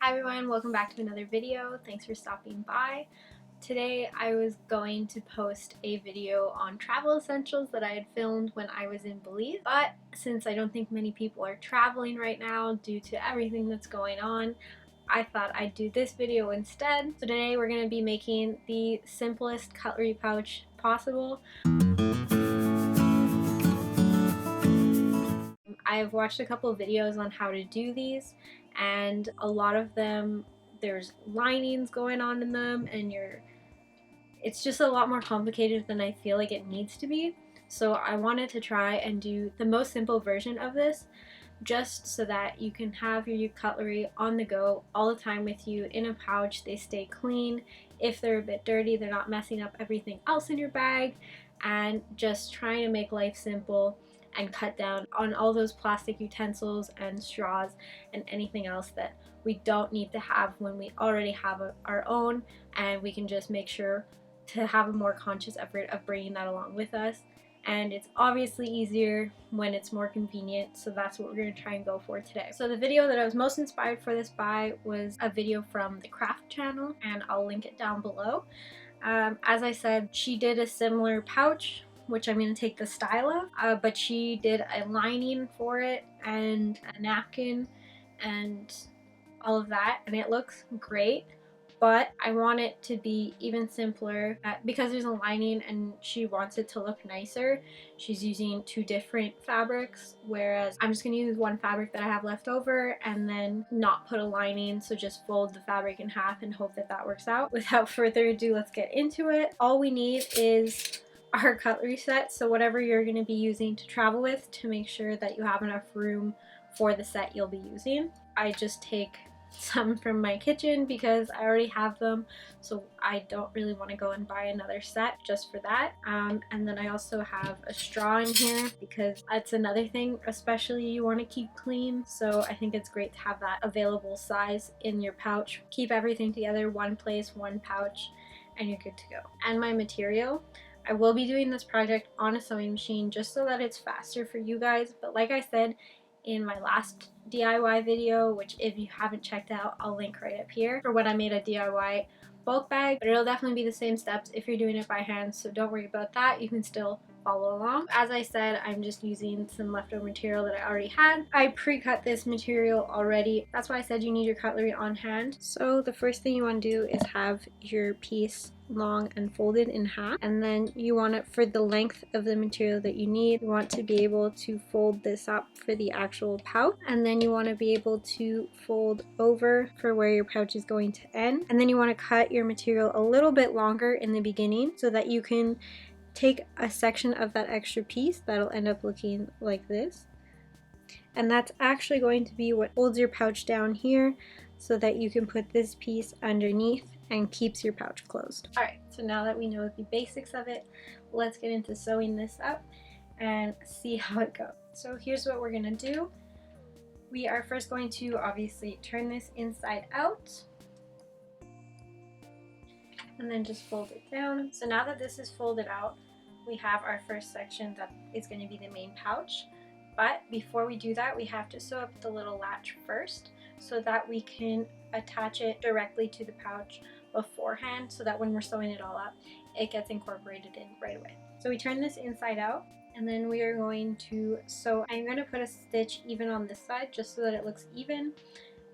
Hi everyone, welcome back to another video. Thanks for stopping by. Today I was going to post a video on travel essentials that I had filmed when I was in Belize, but since I don't think many people are traveling right now due to everything that's going on, I thought I'd do this video instead. So today we're going to be making the simplest cutlery pouch possible. I've watched a couple of videos on how to do these, and a lot of them there's linings going on in them, and it's just a lot more complicated than I feel like it needs to be. So I wanted to try and do the most simple version of this, just so that you can have your cutlery on the go all the time with you in a pouch. They stay clean. If they're a bit dirty, they're not messing up everything else in your bag, and just trying to make life simple and cut down on all those plastic utensils and straws and anything else that we don't need to have when we already have our own, and we can just make sure to have a more conscious effort of bringing that along with us. And it's obviously easier when it's more convenient, so that's what we're going to try and go for today. So the video that I was most inspired for this by was a video from the Craft channel, and I'll link it down below. As I said, she did a similar pouch, which I'm going to take the style of, but she did a lining for it and a napkin and all of that, and it looks great. But I want it to be even simpler because there's a lining and she wants it to look nicer. She's using two different fabrics, whereas I'm just going to use one fabric that I have left over and then not put a lining, so just fold the fabric in half and hope that that works out. Without further ado, let's get into it. All we need is our cutlery set, so whatever you're going to be using to travel with, to make sure that you have enough room for the set you'll be using. I just take some from my kitchen because I already have them, so I don't really want to go and buy another set just for that. And then I also have a straw in here because that's another thing, especially you want to keep clean, so I think it's great to have that available size in your pouch. Keep everything together, one place, one pouch, and you're good to go. And my material, I will be doing this project on a sewing machine just so that it's faster for you guys, but like I said in my last DIY video, which if you haven't checked out, I'll link right up here, for when I made a DIY bulk bag, but it'll definitely be the same steps if you're doing it by hand, so don't worry about that. You can still follow along. As I said, I'm just using some leftover material that I already had. I pre-cut this material already. That's why I said you need your cutlery on hand. So the first thing you want to do is have your piece long and folded in half, and then you want it for the length of the material that you need. You want to be able to fold this up for the actual pouch, and then you want to be able to fold over for where your pouch is going to end, and then you want to cut your material a little bit longer in the beginning so that you can take a section of that extra piece that'll end up looking like this, and that's actually going to be what holds your pouch down here so that you can put this piece underneath and keeps your pouch closed. Alright, so now that we know the basics of it, let's get into sewing this up and see how it goes. So here's what we're going to do. We are first going to obviously turn this inside out and then just fold it down. So now that this is folded out, we have our first section that is going to be the main pouch. But before we do that, we have to sew up the little latch first so that we can attach it directly to the pouch beforehand, so that when we're sewing it all up, it gets incorporated in right away. So we turn this inside out, and then we are going to sew. I'm going to put a stitch even on this side just so that it looks even,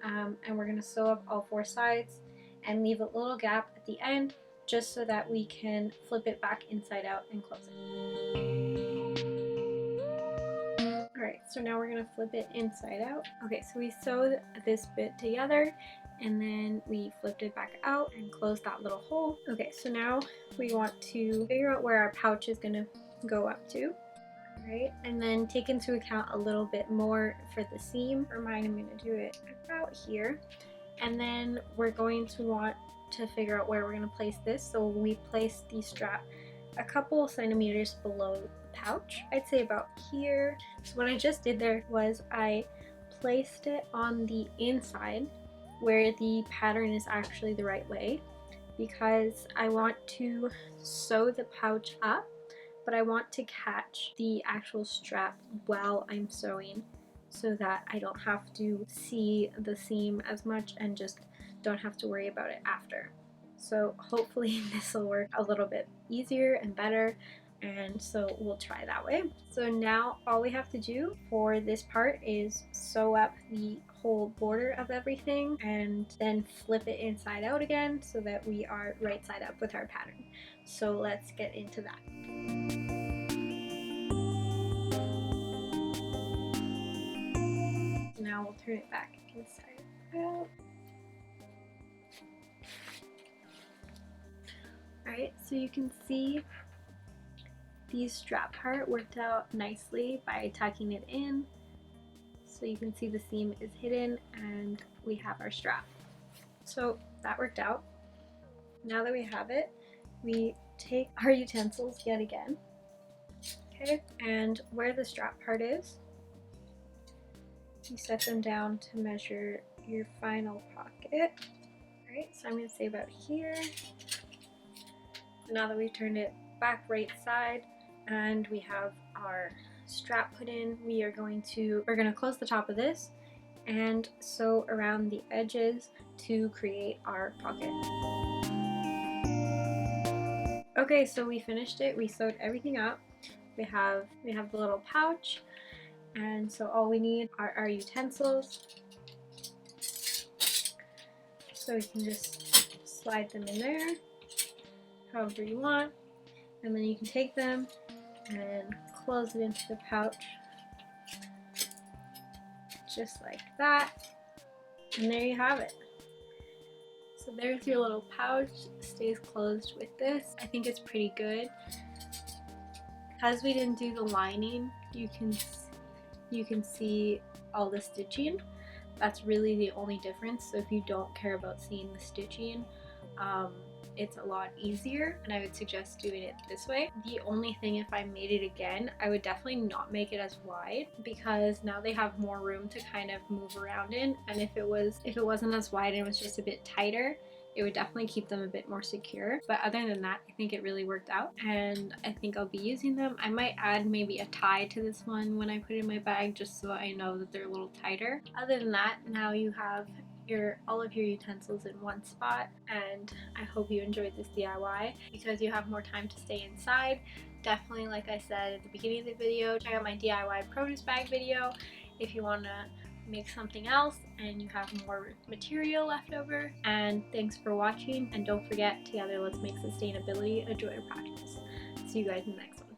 and we're going to sew up all four sides and leave a little gap at the end just so that we can flip it back inside out and close it. Alright, so now we're going to flip it inside out. Okay, so we sewed this bit together and then we flipped it back out and closed that little hole. Okay, so now we want to figure out where our pouch is going to go up to. Alright, and then take into account a little bit more for the seam. For mine, I'm going to do it about here. And then we're going to want to figure out where we're going to place this. So we place the strap a couple centimeters below the pouch. I'd say about here. So what I just did there was I placed it on the inside where the pattern is actually the right way, because I want to sew the pouch up, but I want to catch the actual strap while I'm sewing so that I don't have to see the seam as much and just don't have to worry about it after. So hopefully this will work a little bit easier and better, and so we'll try that way. So now all we have to do for this part is sew up the whole border of everything and then flip it inside out again so that we are right side up with our pattern. So let's get into that. Now we'll turn it back inside out. Alright, so you can see the strap part worked out nicely by tucking it in. So you can see the seam is hidden and we have our strap. So that worked out. Now that we have it, we take our utensils yet again. Okay, and where the strap part is, you set them down to measure your final pocket. Alright, so I'm going to say about here. Now that we've turned it back right side and we have our strap put in, we're going to close the top of this and sew around the edges to create our pocket. Okay, so we finished it. We sewed everything up. We have the little pouch, and so all we need are our utensils. So we can just slide them in there however you want, and then you can take them and close it into the pouch just like that, and there you have it. So there's your little pouch. It stays closed with this. I think it's pretty good. Because we didn't do the lining, you can see all the stitching. That's really the only difference. So if you don't care about seeing the stitching, it's a lot easier, and I would suggest doing it this way. The only thing, if I made it again, I would definitely not make it as wide, because now they have more room to kind of move around in, and if it wasn't as wide and it was just a bit tighter, it would definitely keep them a bit more secure. But other than that, I think it really worked out, and I think I'll be using them. I might add maybe a tie to this one when I put it in my bag, just so I know that they're a little tighter. Other than that, now you have all of your utensils in one spot, and I hope you enjoyed this DIY. Because you have more time to stay inside, definitely, like I said at the beginning of the video, check out my DIY produce bag video if you want to make something else and you have more material left over. And thanks for watching, and don't forget, together let's make sustainability a joy to practice. See you guys in the next